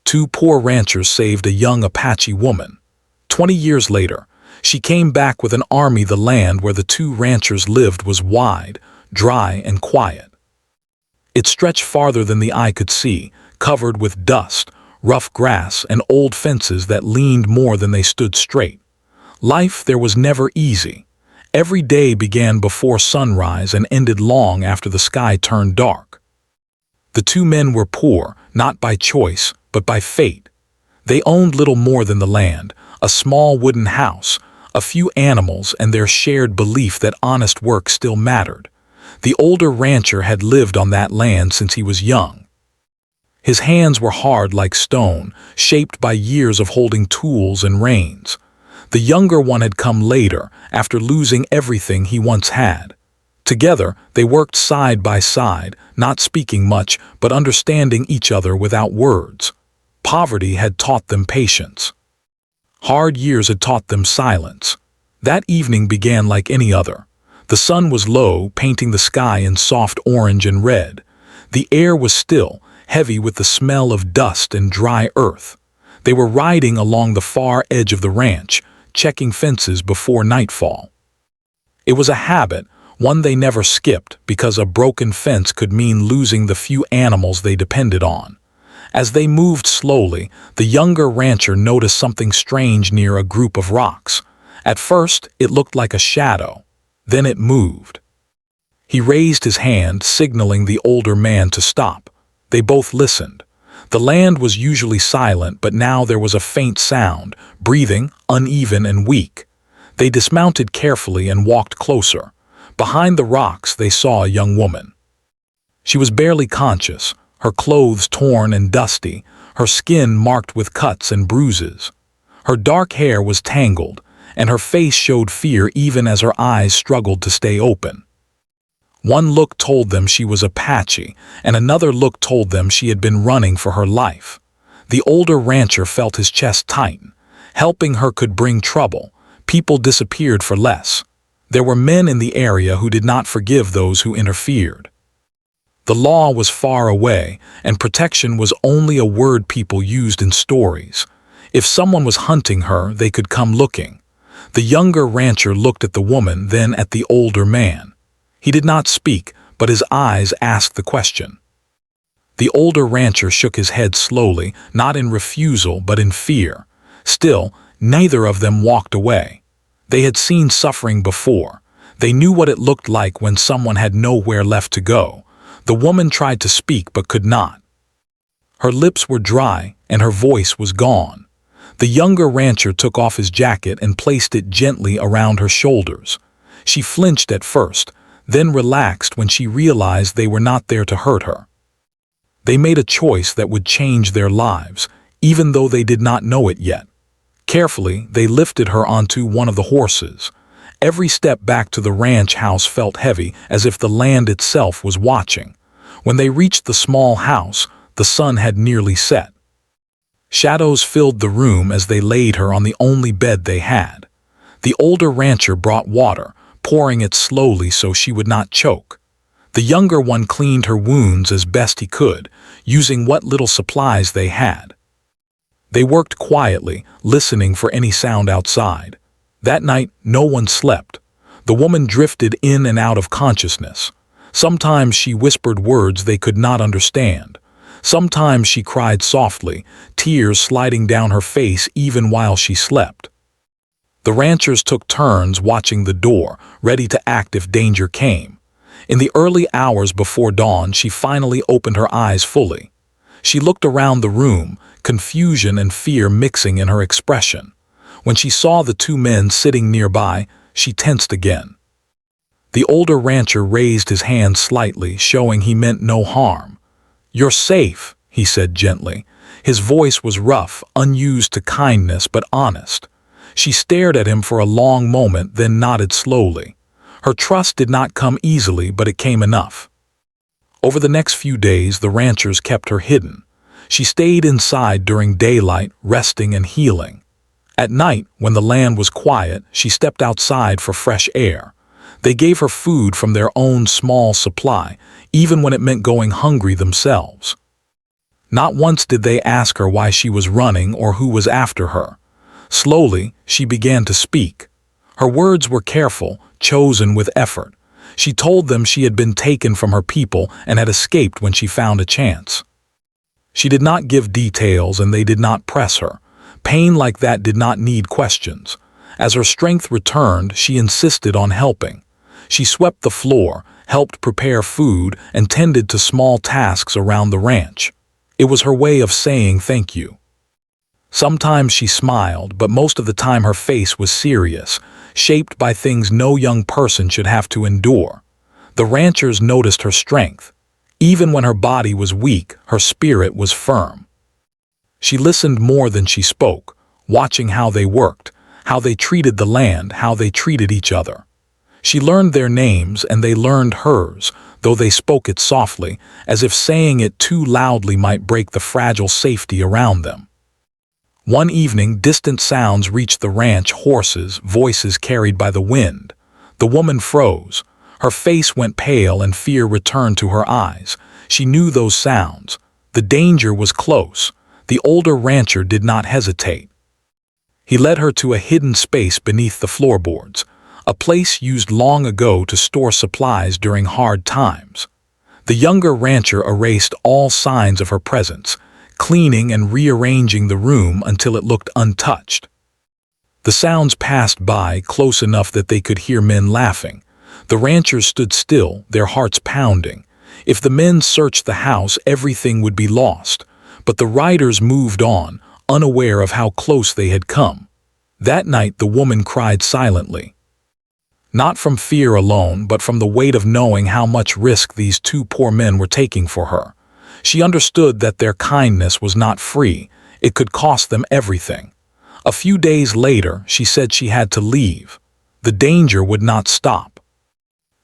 two poor ranchers saved a young Apache woman. 20 years later, she came back with an army. The land where the two ranchers lived was wide, dry, and quiet. It stretched farther than the eye could see, covered with dust, rough grass, and old fences that leaned more than they stood straight. Life there was never easy. Every day began before sunrise and ended long after the sky turned dark. The two men were poor, not by choice, but by fate. They owned little more than the land, a small wooden house, a few animals, and their shared belief that honest work still mattered. The older rancher had lived on that land since he was young. His hands were hard like stone, shaped by years of holding tools and reins. The younger one had come later, after losing everything he once had. Together, they worked side by side, not speaking much, but understanding each other without words. Poverty had taught them patience. Hard years had taught them silence. That evening began like any other. The sun was low, painting the sky in soft orange and red. The air was still, heavy with the smell of dust and dry earth. They were riding along the far edge of the ranch, checking fences before nightfall. It was a habit, one they never skipped, because a broken fence could mean losing the few animals they depended on. As they moved slowly, the younger rancher noticed something strange near a group of rocks. At first, it looked like a shadow. Then it moved. He raised his hand, signaling the older man to stop. They both listened. The land was usually silent, but now there was a faint sound, breathing, uneven and weak. They dismounted carefully and walked closer. Behind the rocks, they saw a young woman. She was barely conscious, her clothes torn and dusty, her skin marked with cuts and bruises. Her dark hair was tangled, and her face showed fear even as her eyes struggled to stay open. One look told them she was Apache, and another look told them she had been running for her life. The older rancher felt his chest tighten. Helping her could bring trouble. People disappeared for less. There were men in the area who did not forgive those who interfered. The law was far away, and protection was only a word people used in stories. If someone was hunting her, they could come looking. The younger rancher looked at the woman, then at the older man. He did not speak, but his eyes asked the question. The older rancher shook his head slowly, not in refusal but in fear. Still, neither of them walked away. They had seen suffering before. They knew what it looked like when someone had nowhere left to go. The woman tried to speak but could not. Her lips were dry and her voice was gone. The younger rancher took off his jacket and placed it gently around her shoulders. She flinched at first, then relaxed when she realized they were not there to hurt her. They made a choice that would change their lives, even though they did not know it yet. Carefully, they lifted her onto one of the horses. Every step back to the ranch house felt heavy, as if the land itself was watching. When they reached the small house, the sun had nearly set. Shadows filled the room as they laid her on the only bed they had. The older rancher brought water, pouring it slowly so she would not choke. The younger one cleaned her wounds as best he could, using what little supplies they had. They worked quietly, listening for any sound outside. That night, no one slept. The woman drifted in and out of consciousness. Sometimes she whispered words they could not understand. Sometimes she cried softly, tears sliding down her face even while she slept. The ranchers took turns watching the door, ready to act if danger came. In the early hours before dawn, she finally opened her eyes fully. She looked around the room, confusion and fear mixing in her expression. When she saw the two men sitting nearby, she tensed again. The older rancher raised his hand slightly, showing he meant no harm. "You're safe," he said gently. His voice was rough, unused to kindness but honest. She stared at him for a long moment, then nodded slowly. Her trust did not come easily, but it came enough. Over the next few days, the ranchers kept her hidden. She stayed inside during daylight, resting and healing. At night, when the land was quiet, she stepped outside for fresh air. They gave her food from their own small supply, even when it meant going hungry themselves. Not once did they ask her why she was running or who was after her. Slowly, she began to speak. Her words were careful, chosen with effort. She told them she had been taken from her people and had escaped when she found a chance. She did not give details and they did not press her. Pain like that did not need questions. As her strength returned, she insisted on helping. She swept the floor, helped prepare food, and tended to small tasks around the ranch. It was her way of saying thank you. Sometimes she smiled, but most of the time her face was serious, shaped by things no young person should have to endure. The ranchers noticed her strength. Even when her body was weak, her spirit was firm. She listened more than she spoke, watching how they worked, how they treated the land, how they treated each other. She learned their names and they learned hers, though they spoke it softly, as if saying it too loudly might break the fragile safety around them. One evening, distant sounds reached the ranch, horses, voices carried by the wind. The woman froze. Her face went pale and fear returned to her eyes. She knew those sounds. The danger was close. The older rancher did not hesitate. He led her to a hidden space beneath the floorboards, a place used long ago to store supplies during hard times. The younger rancher erased all signs of her presence, cleaning and rearranging the room until it looked untouched. The sounds passed by close enough that they could hear men laughing. The ranchers stood still, their hearts pounding. If the men searched the house, everything would be lost. But the riders moved on, unaware of how close they had come. That night the woman cried silently. Not from fear alone, but from the weight of knowing how much risk these two poor men were taking for her. She understood that their kindness was not free. It could cost them everything. A few days later, she said she had to leave. The danger would not stop.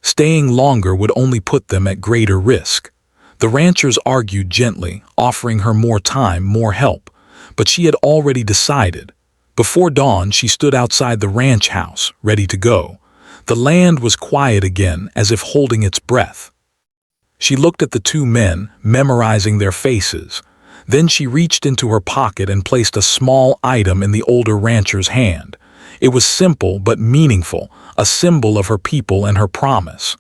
Staying longer would only put them at greater risk. The ranchers argued gently, offering her more time, more help. But she had already decided. Before dawn, she stood outside the ranch house, ready to go. The land was quiet again, as if holding its breath. She looked at the two men, memorizing their faces. Then she reached into her pocket and placed a small item in the older rancher's hand. It was simple but meaningful, a symbol of her people and her promise.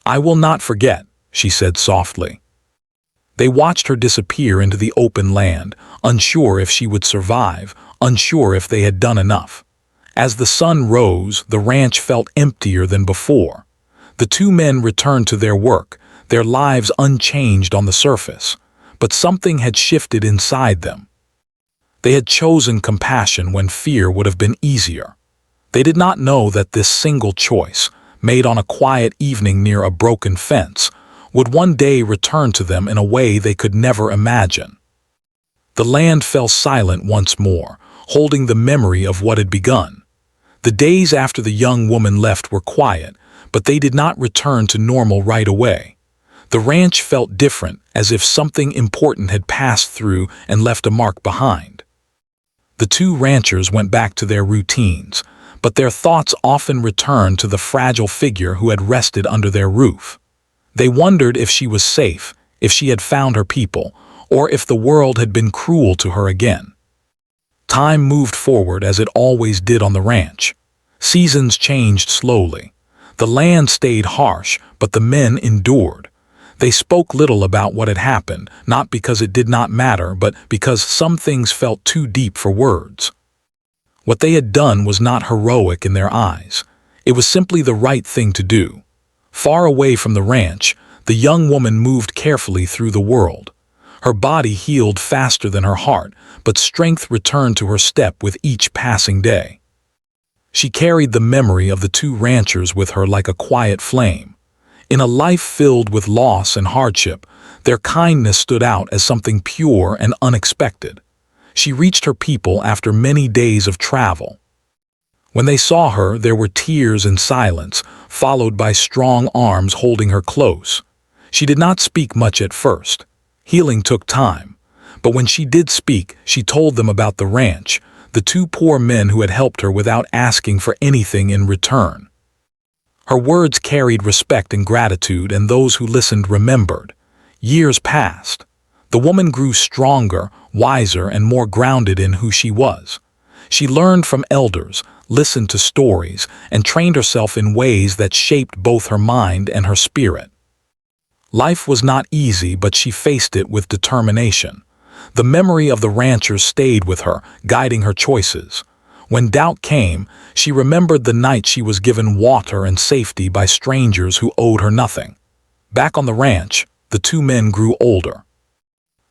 "I will not forget," she said softly. They watched her disappear into the open land, unsure if she would survive, unsure if they had done enough. As the sun rose, the ranch felt emptier than before. The two men returned to their work, their lives unchanged on the surface. But something had shifted inside them. They had chosen compassion when fear would have been easier. They did not know that this single choice, made on a quiet evening near a broken fence, would one day return to them in a way they could never imagine. The land fell silent once more, holding the memory of what had begun. The days after the young woman left were quiet, but they did not return to normal right away. The ranch felt different, as if something important had passed through and left a mark behind. The two ranchers went back to their routines, but their thoughts often returned to the fragile figure who had rested under their roof. They wondered if she was safe, if she had found her people, or if the world had been cruel to her again. Time moved forward as it always did on the ranch. Seasons changed slowly. The land stayed harsh, but the men endured. They spoke little about what had happened, not because it did not matter, but because some things felt too deep for words. What they had done was not heroic in their eyes. It was simply the right thing to do. Far away from the ranch, the young woman moved carefully through the world. Her body healed faster than her heart, but strength returned to her step with each passing day. She carried the memory of the two ranchers with her like a quiet flame. In a life filled with loss and hardship, their kindness stood out as something pure and unexpected. She reached her people after many days of travel. When they saw her, there were tears and silence, followed by strong arms holding her close. She did not speak much at first. Healing took time. But when she did speak, she told them about the ranch, the two poor men who had helped her without asking for anything in return. Her words carried respect and gratitude, and those who listened remembered. Years passed. The woman grew stronger, wiser, and more grounded in who she was. She learned from elders, listened to stories, and trained herself in ways that shaped both her mind and her spirit. Life was not easy, but she faced it with determination. The memory of the ranchers stayed with her, guiding her choices. When doubt came, she remembered the night she was given water and safety by strangers who owed her nothing. Back on the ranch, the two men grew older.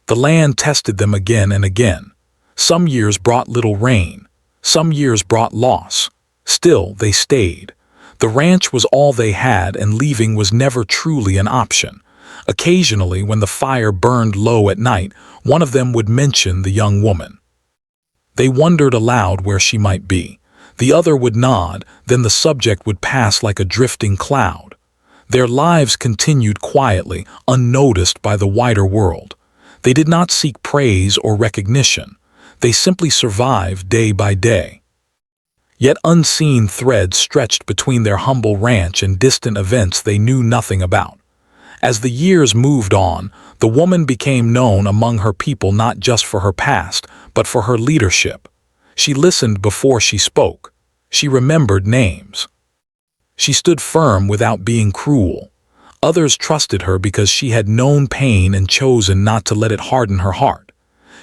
The land tested them again and again. Some years brought little rain. Some years brought loss. Still, they stayed. The ranch was all they had, and leaving was never truly an option. Occasionally, when the fire burned low at night, one of them would mention the young woman. They wondered aloud where she might be. The other would nod, then the subject would pass like a drifting cloud. Their lives continued quietly, unnoticed by the wider world. They did not seek praise or recognition. They simply survived day by day. Yet unseen threads stretched between their humble ranch and distant events they knew nothing about. As the years moved on, the woman became known among her people not just for her past, but for her leadership. She listened before she spoke. She remembered names. She stood firm without being cruel. Others trusted her because she had known pain and chosen not to let it harden her heart.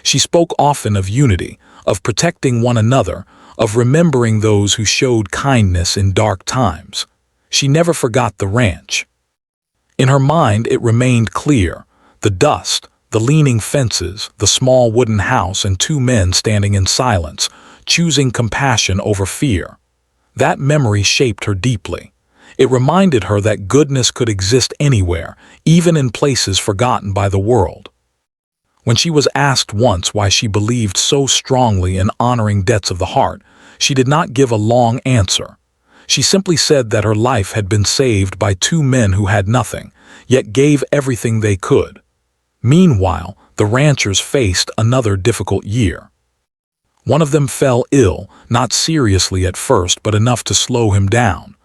She spoke often of unity, of protecting one another, of remembering those who showed kindness in dark times. She never forgot the ranch. In her mind it remained clear: the dust, the leaning fences, the small wooden house, and two men standing in silence, choosing compassion over fear. That memory shaped her deeply. It reminded her that goodness could exist anywhere, even in places forgotten by the world. When she was asked once why she believed so strongly in honoring debts of the heart, she did not give a long answer. She simply said that her life had been saved by two men who had nothing, yet gave everything they could. Meanwhile, the ranchers faced another difficult year. One of them fell ill, not seriously at first, but enough to slow him down.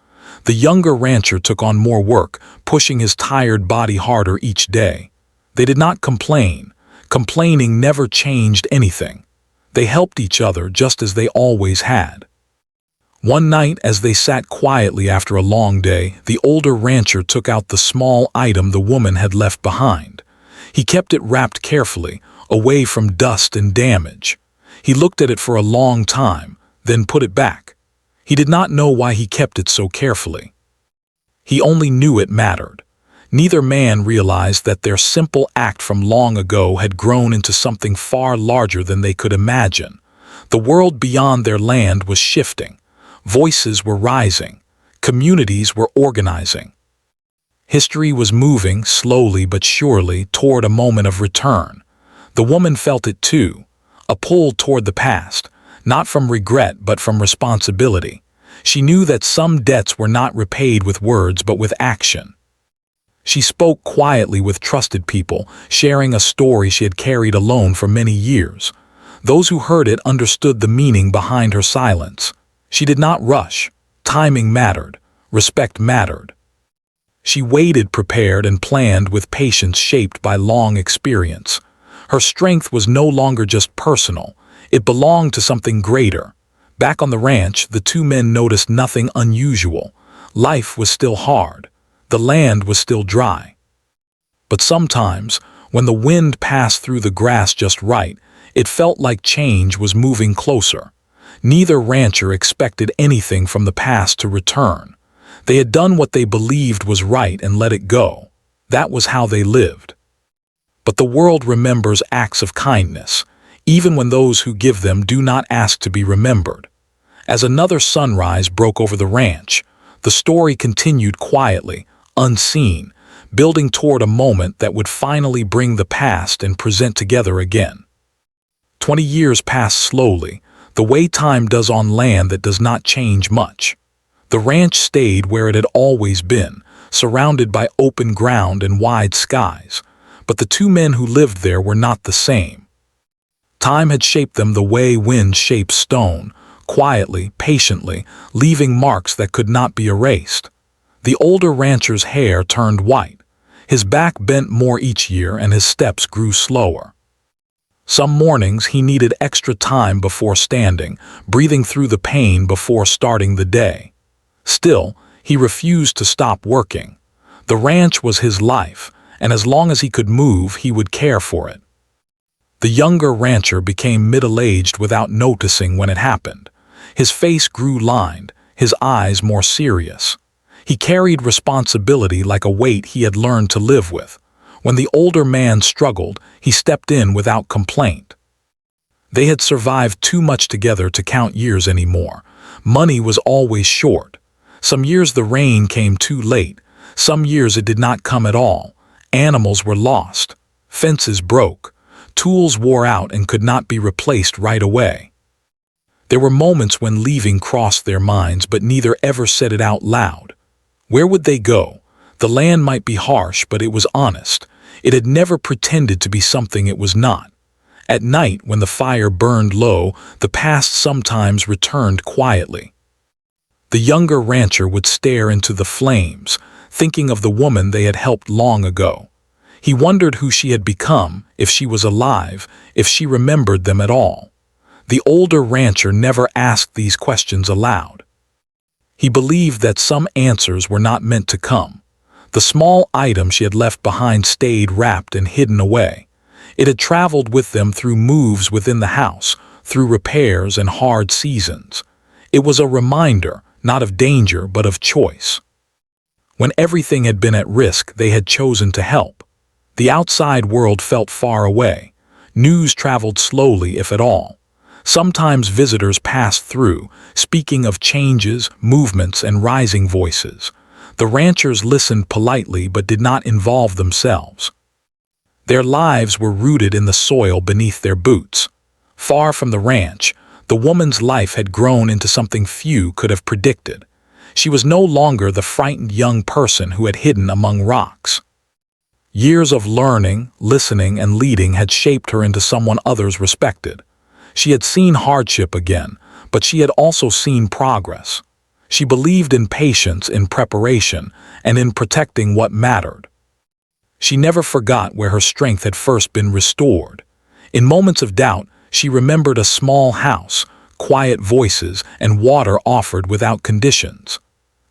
The younger rancher took on more work, pushing his tired body harder each day. They did not complain. Complaining never changed anything. They helped each other just as they always had. One night, as they sat quietly after a long day, the older rancher took out the small item the woman had left behind. He kept it wrapped carefully, away from dust and damage. He looked at it for a long time, then put it back. He did not know why he kept it so carefully. He only knew it mattered. Neither man realized that their simple act from long ago had grown into something far larger than they could imagine. The world beyond their land was shifting. Voices were rising. Communities were organizing. History was moving, slowly but surely, toward a moment of return. The woman felt it too, a pull toward the past, not from regret but from responsibility. She knew that some debts were not repaid with words but with action. She spoke quietly with trusted people, sharing a story she had carried alone for many years. Those who heard it understood the meaning behind her silence. She did not rush. Timing mattered. Respect mattered. She waited, prepared, and planned with patience shaped by long experience. Her strength was no longer just personal. It belonged to something greater. Back on the ranch, the two men noticed nothing unusual. Life was still hard. The land was still dry. But sometimes, when the wind passed through the grass just right, it felt like change was moving closer. Neither rancher expected anything from the past to return. They had done what they believed was right and let it go. That was how they lived. But the world remembers acts of kindness, even when those who give them do not ask to be remembered. As another sunrise broke over the ranch, the story continued quietly, unseen, building toward a moment that would finally bring the past and present together again. 20 years passed slowly, the way time does on land that does not change much. The ranch stayed where it had always been, surrounded by open ground and wide skies, but the two men who lived there were not the same. Time had shaped them the way wind shapes stone, quietly, patiently, leaving marks that could not be erased. The older rancher's hair turned white. His back bent more each year and his steps grew slower. Some mornings he needed extra time before standing, breathing through the pain before starting the day. Still, he refused to stop working. The ranch was his life, and as long as he could move, he would care for it. The younger rancher became middle-aged without noticing when it happened. His face grew lined, his eyes more serious. He carried responsibility like a weight he had learned to live with. When the older man struggled, he stepped in without complaint. They had survived too much together to count years anymore. Money was always short. Some years the rain came too late. Some years it did not come at all. Animals were lost. Fences broke. Tools wore out and could not be replaced right away. There were moments when leaving crossed their minds, but neither ever said it out loud. Where would they go? The land might be harsh, but it was honest. It had never pretended to be something it was not. At night, when the fire burned low, the past sometimes returned quietly. The younger rancher would stare into the flames, thinking of the woman they had helped long ago. He wondered who she had become, if she was alive, if she remembered them at all. The older rancher never asked these questions aloud. He believed that some answers were not meant to come. The small item she had left behind stayed wrapped and hidden away. It had traveled with them through moves within the house, through repairs and hard seasons. It was a reminder, not of danger, but of choice. When everything had been at risk, they had chosen to help. The outside world felt far away. News traveled slowly, if at all. Sometimes visitors passed through, speaking of changes, movements, and rising voices. The ranchers listened politely but did not involve themselves. Their lives were rooted in the soil beneath their boots. Far from the ranch, the woman's life had grown into something few could have predicted. She was no longer the frightened young person who had hidden among rocks. Years of learning, listening, and leading had shaped her into someone others respected. She had seen hardship again, but she had also seen progress. She believed in patience, in preparation, and in protecting what mattered. She never forgot where her strength had first been restored. In moments of doubt, she remembered a small house, quiet voices, and water offered without conditions.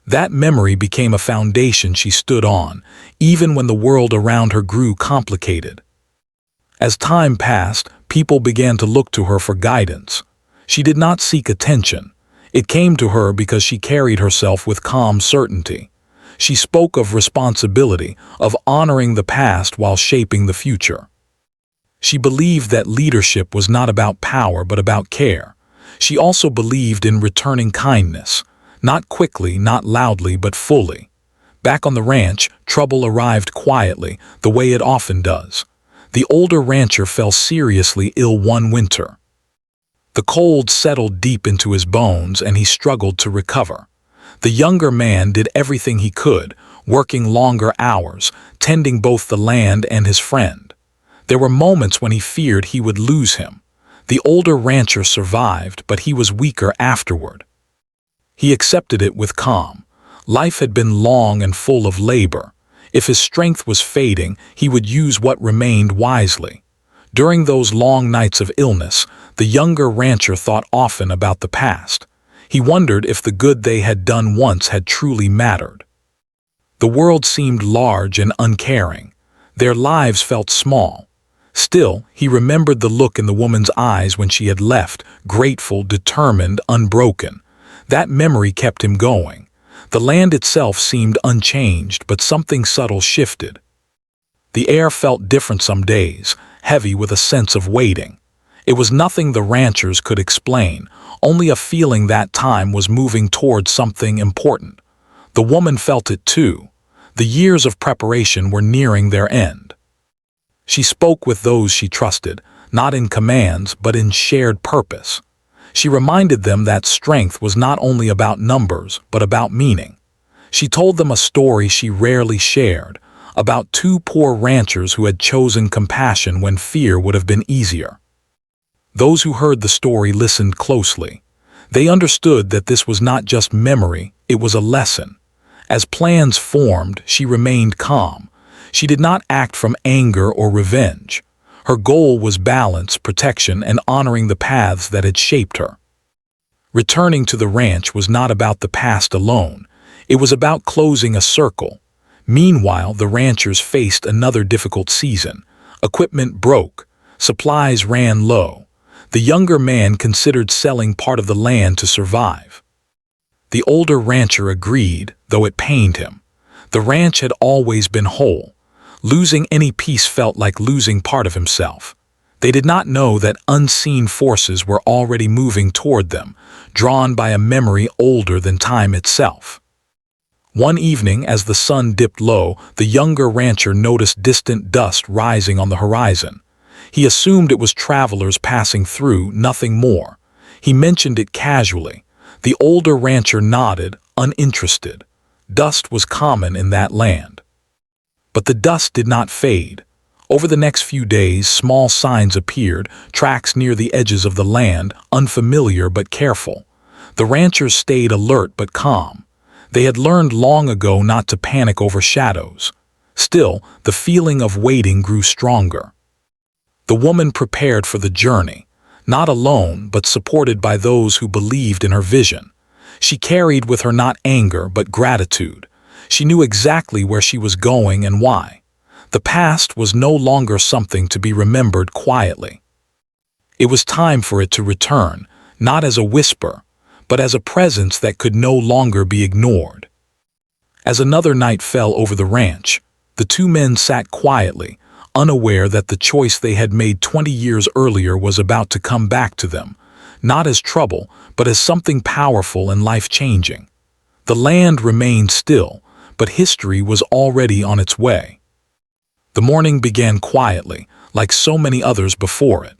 That memory became a foundation she stood on, even when the world around her grew complicated. As time passed, people began to look to her for guidance. She did not seek attention. It came to her because she carried herself with calm certainty. She spoke of responsibility, of honoring the past while shaping the future. She believed that leadership was not about power but about care. She also believed in returning kindness, not quickly, not loudly, but fully. Back on the ranch, trouble arrived quietly, the way it often does. The older rancher fell seriously ill one winter. The cold settled deep into his bones and he struggled to recover. The younger man did everything he could, working longer hours, tending both the land and his friend. There were moments when he feared he would lose him. The older rancher survived, but he was weaker afterward. He accepted it with calm. Life had been long and full of labor. If his strength was fading, he would use what remained wisely. During those long nights of illness, the younger rancher thought often about the past. He wondered if the good they had done once had truly mattered. The world seemed large and uncaring. Their lives felt small. Still, he remembered the look in the woman's eyes when she had left, grateful, determined, unbroken. That memory kept him going. The land itself seemed unchanged, but something subtle shifted. The air felt different some days, heavy with a sense of waiting. It was nothing the ranchers could explain, only a feeling that time was moving towards something important. The woman felt it too. The years of preparation were nearing their end. She spoke with those she trusted, not in commands, but in shared purpose. She reminded them that strength was not only about numbers, but about meaning. She told them a story she rarely shared, about two poor ranchers who had chosen compassion when fear would have been easier. Those who heard the story listened closely. They understood that this was not just memory, it was a lesson. As plans formed, she remained calm. She did not act from anger or revenge. Her goal was balance, protection, and honoring the paths that had shaped her. Returning to the ranch was not about the past alone. It was about closing a circle. Meanwhile, the ranchers faced another difficult season. Equipment broke. Supplies ran low. The younger man considered selling part of the land to survive. The older rancher agreed, though it pained him. The ranch had always been whole. Losing any piece felt like losing part of himself. They did not know that unseen forces were already moving toward them, drawn by a memory older than time itself. One evening, as the sun dipped low, the younger rancher noticed distant dust rising on the horizon. He assumed it was travelers passing through, nothing more. He mentioned it casually. The older rancher nodded, uninterested. Dust was common in that land. But the dust did not fade. Over the next few days, small signs appeared, tracks near the edges of the land, unfamiliar but careful. The ranchers stayed alert but calm. They had learned long ago not to panic over shadows. Still, the feeling of waiting grew stronger. The woman prepared for the journey, not alone but supported by those who believed in her vision. She carried with her not anger but gratitude. She knew exactly where she was going and why. The past was no longer something to be remembered quietly. It was time for it to return, not as a whisper, but as a presence that could no longer be ignored. As another night fell over the ranch, the two men sat quietly, unaware that the choice they had made 20 years earlier was about to come back to them, not as trouble, but as something powerful and life-changing. The land remained still, but history was already on its way. The morning began quietly, like so many others before it.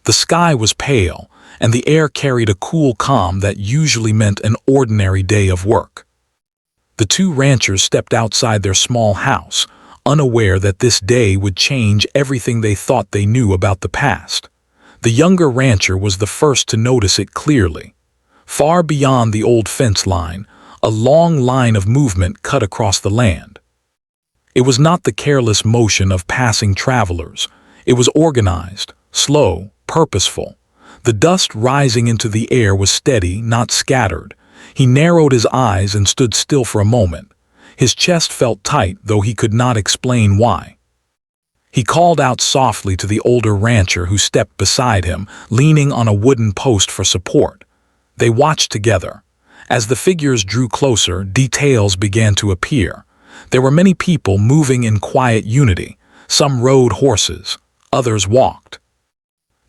The sky was pale, and the air carried a cool calm that usually meant an ordinary day of work. The two ranchers stepped outside their small house, unaware that this day would change everything they thought they knew about the past. The younger rancher was the first to notice it clearly. Far beyond the old fence line, a long line of movement cut across the land. It was not the careless motion of passing travelers. It was organized, slow, purposeful. The dust rising into the air was steady, not scattered. He narrowed his eyes and stood still for a moment. His chest felt tight, though he could not explain why. He called out softly to the older rancher who stepped beside him, leaning on a wooden post for support. They watched together. As the figures drew closer, details began to appear. There were many people moving in quiet unity. Some rode horses, others walked.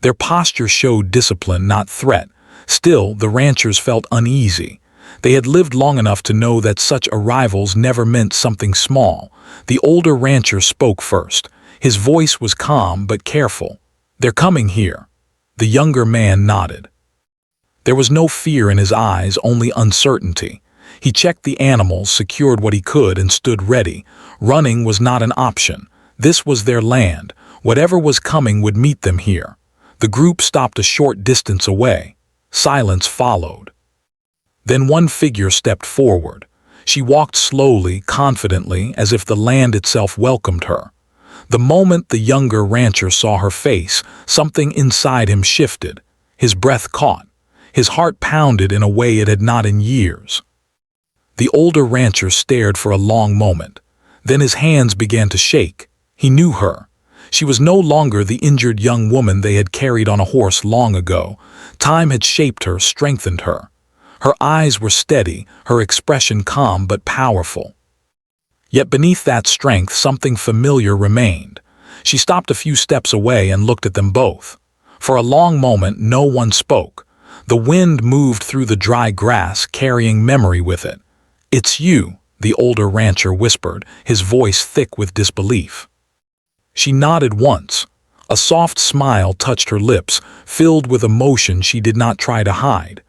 Their posture showed discipline, not threat. Still, the ranchers felt uneasy. They had lived long enough to know that such arrivals never meant something small. The older rancher spoke first. His voice was calm but careful. "They're coming here." The younger man nodded. There was no fear in his eyes, only uncertainty. He checked the animals, secured what he could, and stood ready. Running was not an option. This was their land. Whatever was coming would meet them here. The group stopped a short distance away. Silence followed. Then one figure stepped forward. She walked slowly, confidently, as if the land itself welcomed her. The moment the younger rancher saw her face, something inside him shifted. His breath caught. His heart pounded in a way it had not in years. The older rancher stared for a long moment. Then his hands began to shake. He knew her. She was no longer the injured young woman they had carried on a horse long ago. Time had shaped her, strengthened her. Her eyes were steady, her expression calm but powerful. Yet beneath that strength, something familiar remained. She stopped a few steps away and looked at them both. For a long moment, no one spoke. The wind moved through the dry grass, carrying memory with it. "It's you," the older rancher whispered, his voice thick with disbelief. She nodded once. A soft smile touched her lips, filled with emotion she did not try to hide.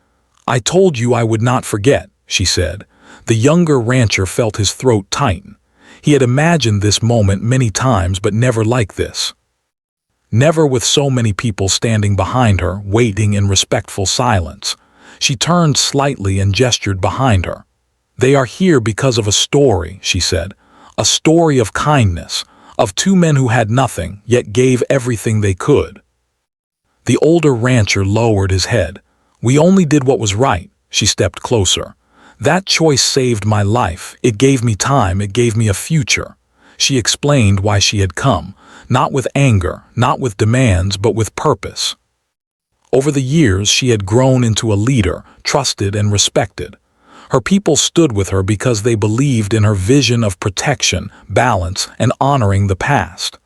"I told you I would not forget," she said. The younger rancher felt his throat tighten. He had imagined this moment many times, but never like this. Never with so many people standing behind her, waiting in respectful silence. She turned slightly and gestured behind her. "They are here because of a story," she said. "A story of kindness, of two men who had nothing, yet gave everything they could. The older rancher lowered his head. "We only did what was right." She stepped closer. "That choice saved my life. It gave me time. It gave me a future." She explained why she had come, not with anger, not with demands, but with purpose. Over the years, she had grown into a leader, trusted and respected. Her people stood with her because they believed in her vision of protection, balance, and honoring the past.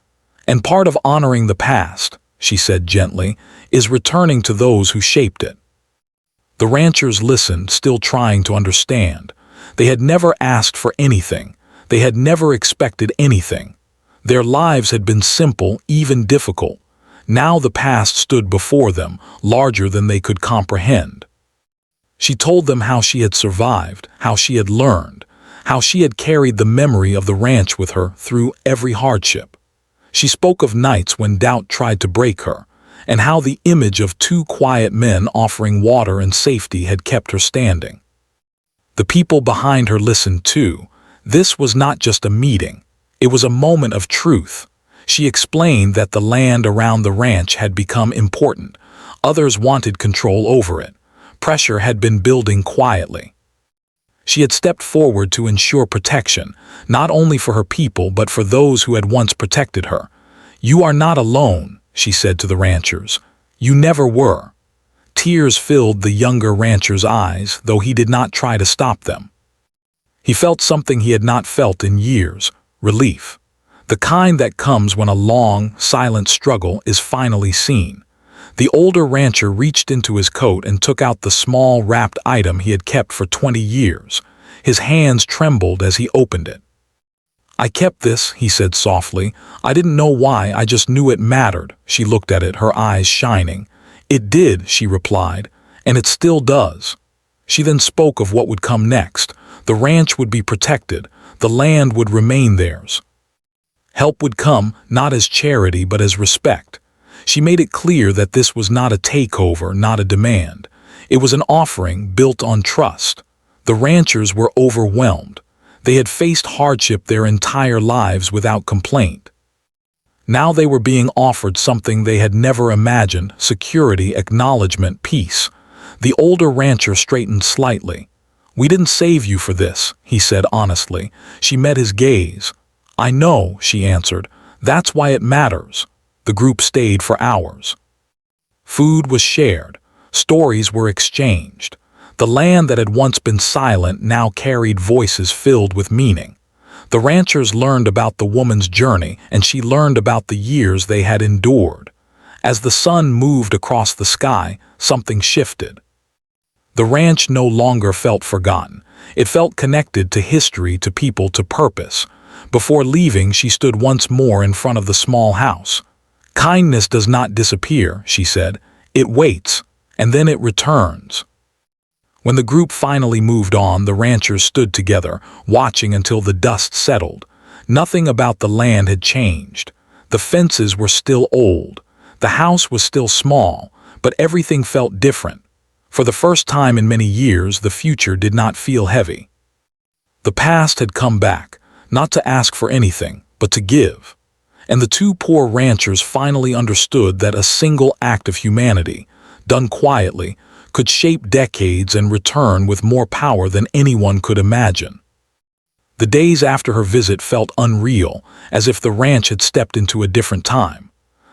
And part of honoring the past, she said gently, is returning to those who shaped it. The ranchers listened, still trying to understand. They had never asked for anything. They had never expected anything. Their lives had been simple, even difficult. Now the past stood before them, larger than they could comprehend. She told them how she had survived, how she had learned, how she had carried the memory of the ranch with her through every hardship. She spoke of nights when doubt tried to break her, and how the image of two quiet men offering water and safety had kept her standing. The people behind her listened too. This was not just a meeting. It was a moment of truth. She explained that the land around the ranch had become important. Others wanted control over it. Pressure had been building quietly. She had stepped forward to ensure protection, not only for her people but for those who had once protected her. "You are not alone," she said to the ranchers. "You never were." Tears filled the younger rancher's eyes, though he did not try to stop them. He felt something he had not felt in years: relief. The kind that comes when a long, silent struggle is finally seen. The older rancher reached into his coat and took out the small wrapped item he had kept for 20 years. His hands trembled as he opened it. "I kept this," he said softly. "I didn't know why, I just knew it mattered." She looked at it, her eyes shining. "It did," she replied, "and it still does." She then spoke of what would come next. The ranch would be protected. The land would remain theirs. Help would come, not as charity but as respect. She made it clear that this was not a takeover, not a demand. It was an offering built on trust. The ranchers were overwhelmed. They had faced hardship their entire lives without complaint. Now they were being offered something they had never imagined: security, acknowledgement, peace. The older rancher straightened slightly. "We didn't save you for this," he said honestly. She met his gaze. "I know," she answered. "That's why it matters." The group stayed for hours. Food was shared. Stories were exchanged. The land that had once been silent now carried voices filled with meaning. The ranchers learned about the woman's journey, and she learned about the years they had endured. As the sun moved across the sky, something shifted. The ranch no longer felt forgotten. It felt connected to history, to people, to purpose. Before leaving, she stood once more in front of the small house. "Kindness does not disappear," she said. "It waits, and then it returns." When the group finally moved on, the ranchers stood together, watching until the dust settled. Nothing about the land had changed. The fences were still old. The house was still small, but everything felt different. For the first time in many years, the future did not feel heavy. The past had come back, not to ask for anything, but to give. And the two poor ranchers finally understood that a single act of humanity, done quietly, could shape decades and return with more power than anyone could imagine. The days after her visit felt unreal, as if the ranch had stepped into a different time.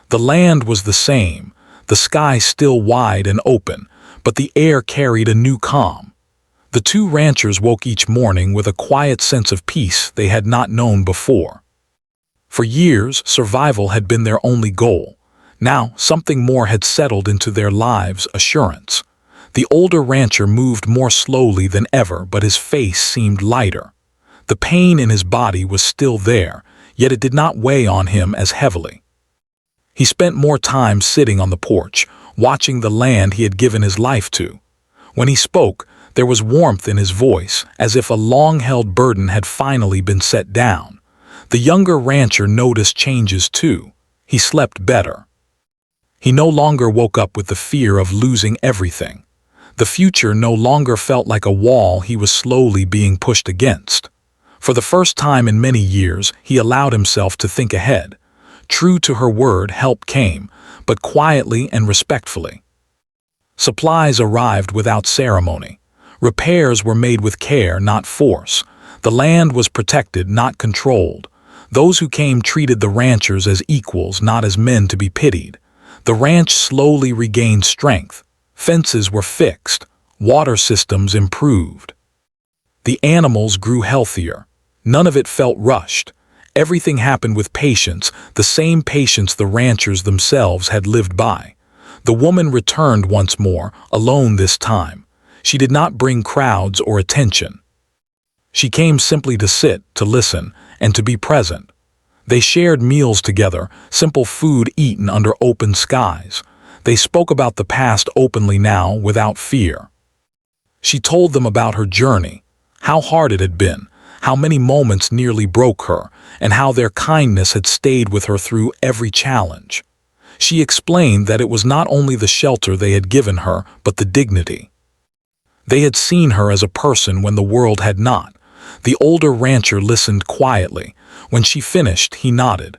The land was the same, the sky still wide and open, but the air carried a new calm. The two ranchers woke each morning with a quiet sense of peace they had not known before. For years, survival had been their only goal. Now, something more had settled into their lives: assurance. The older rancher moved more slowly than ever, but his face seemed lighter. The pain in his body was still there, yet it did not weigh on him as heavily. He spent more time sitting on the porch, watching the land he had given his life to. When he spoke, there was warmth in his voice, as if a long-held burden had finally been set down. The younger rancher noticed changes too. He slept better. He no longer woke up with the fear of losing everything. The future no longer felt like a wall he was slowly being pushed against. For the first time in many years, he allowed himself to think ahead. True to her word, help came, but quietly and respectfully. Supplies arrived without ceremony. Repairs were made with care, not force. The land was protected, not controlled. Those who came treated the ranchers as equals, not as men to be pitied. The ranch slowly regained strength. Fences were fixed. Water systems improved. The animals grew healthier. None of it felt rushed. Everything happened with patience, the same patience the ranchers themselves had lived by. The woman returned once more, alone this time. She did not bring crowds or attention. She came simply to sit, to listen, and to be present. They shared meals together, simple food eaten under open skies. They spoke about the past openly now, without fear. She told them about her journey, how hard it had been, how many moments nearly broke her, and how their kindness had stayed with her through every challenge. She explained that it was not only the shelter they had given her, but the dignity. They had seen her as a person when the world had not. The older rancher listened quietly. When she finished, he nodded.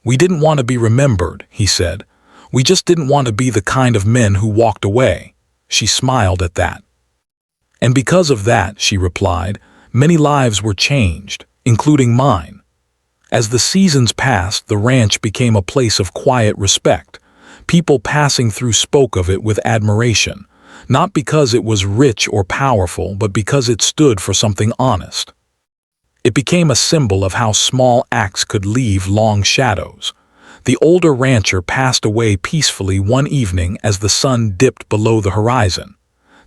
"We didn't want to be remembered," he said. "We just didn't want to be the kind of men who walked away." She smiled at that. "And because of that," she replied, "many lives were changed, including mine." As the seasons passed, the ranch became a place of quiet respect. People passing through spoke of it with admiration, not because it was rich or powerful, but because it stood for something honest. It became a symbol of how small acts could leave long shadows. The older rancher passed away peacefully one evening as the sun dipped below the horizon.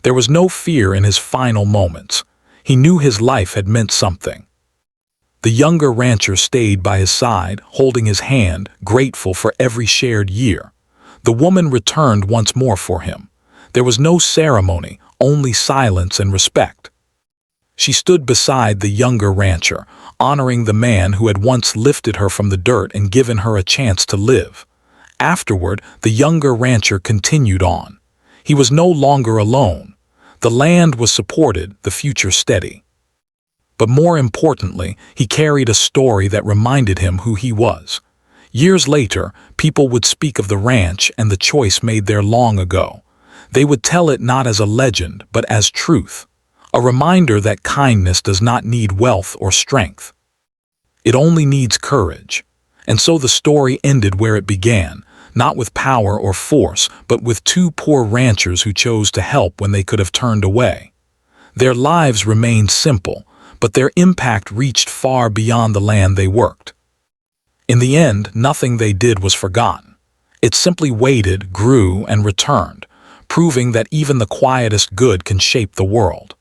There was no fear in his final moments. He knew his life had meant something. The younger rancher stayed by his side, holding his hand, grateful for every shared year. The woman returned once more for him. There was no ceremony, only silence and respect. She stood beside the younger rancher, honoring the man who had once lifted her from the dirt and given her a chance to live. Afterward, the younger rancher continued on. He was no longer alone. The land was supported, the future steady. But more importantly, he carried a story that reminded him who he was. Years later, people would speak of the ranch and the choice made there long ago. They would tell it not as a legend, but as truth. A reminder that kindness does not need wealth or strength. It only needs courage. And so the story ended where it began, not with power or force, but with two poor ranchers who chose to help when they could have turned away. Their lives remained simple, but their impact reached far beyond the land they worked. In the end, nothing they did was forgotten. It simply waited, grew, and returned, proving that even the quietest good can shape the world.